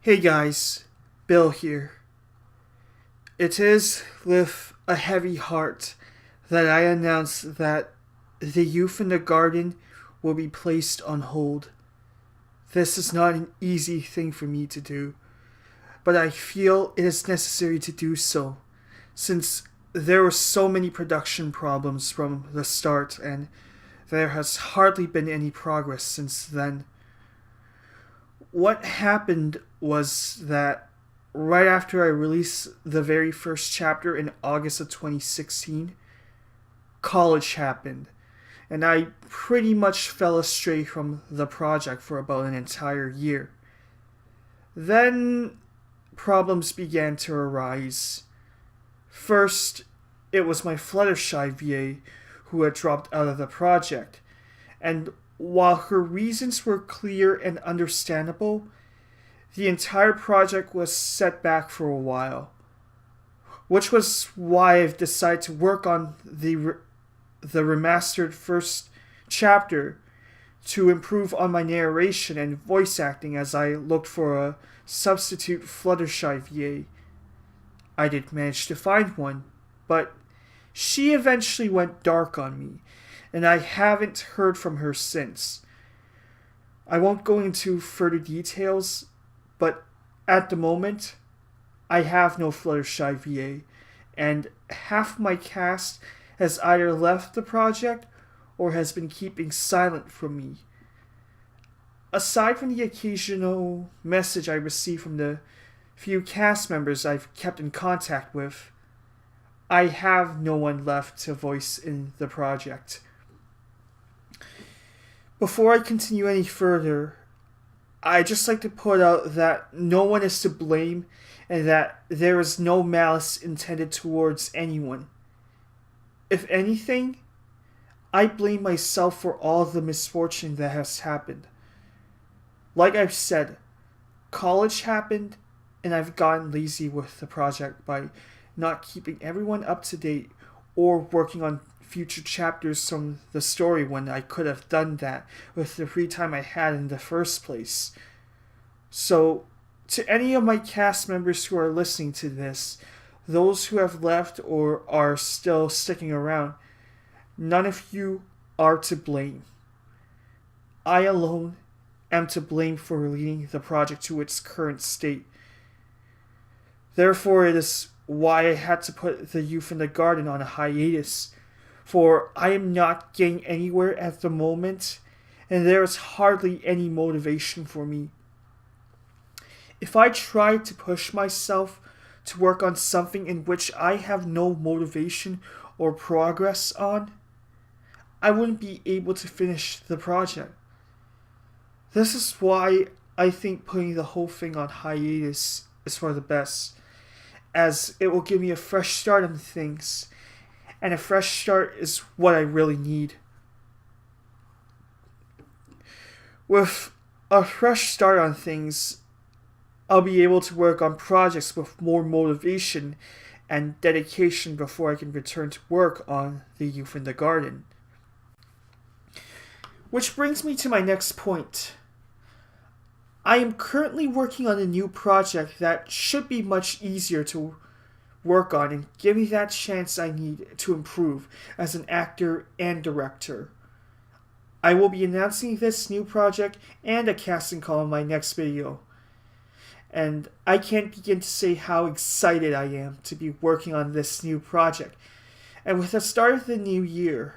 Hey guys, Bill here. It is with a heavy heart that I announce that the youth in the garden will be placed on hold. This is not an easy thing for me to do, but I feel it is necessary to do so, since there were so many production problems from the start and there has hardly been any progress since then. What happened was that right after I released the very first chapter in August of 2016, college happened, and I pretty much fell astray from the project for about an entire year. Then problems began to arise. First, it was my Fluttershy VA who had dropped out of the project, and while her reasons were clear and understandable, the entire project was set back for a while, which was why I've decided to work on the remastered first chapter to improve on my narration and voice acting as I looked for a substitute Fluttershy VA. I did manage to find one, but she eventually went dark on me, and I haven't heard from her since. I won't go into further details, but at the moment, I have no Fluttershy VA, and half my cast has either left the project or has been keeping silent from me. Aside from the occasional message I receive from the few cast members I've kept in contact with, I have no one left to voice in the project. Before I continue any further, I'd just like to put out that no one is to blame and that there is no malice intended towards anyone. If anything, I blame myself for all the misfortune that has happened. Like I've said, college happened and I've gotten lazy with the project by not keeping everyone up to date or working on future chapters from the story when I could have done that with the free time I had in the first place. So, to any of my cast members who are listening to this, those who have left or are still sticking around, none of you are to blame. I alone am to blame for leading the project to its current state. Therefore, it is why I had to put the youth in the garden on a hiatus, for I am not getting anywhere at the moment, and there is hardly any motivation for me. If I tried to push myself to work on something in which I have no motivation or progress on, I wouldn't be able to finish the project. This is why I think putting the whole thing on hiatus is for the best, as it will give me a fresh start on things, and a fresh start is what I really need. With a fresh start on things, I'll be able to work on projects with more motivation and dedication before I can return to work on the youth in the garden. Which brings me to my next point. I am currently working on a new project that should be much easier to work on and give me that chance I need to improve as an actor and director. I will be announcing this new project and a casting call in my next video. And I can't begin to say how excited I am to be working on this new project. And with the start of the new year,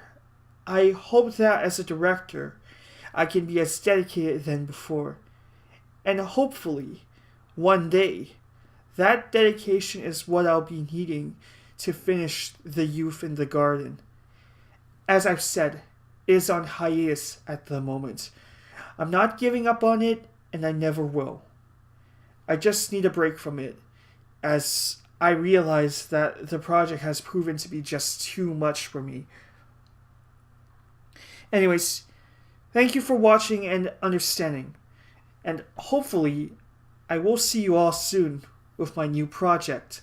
I hope that as a director, I can be as dedicated than before. And hopefully, one day, that dedication is what I'll be needing to finish The Youth in the Garden. As I've said, it is on hiatus at the moment. I'm not giving up on it, and I never will. I just need a break from it, as I realize that the project has proven to be just too much for me. Anyways, thank you for watching and understanding. And hopefully, I will see you all soon with my new project.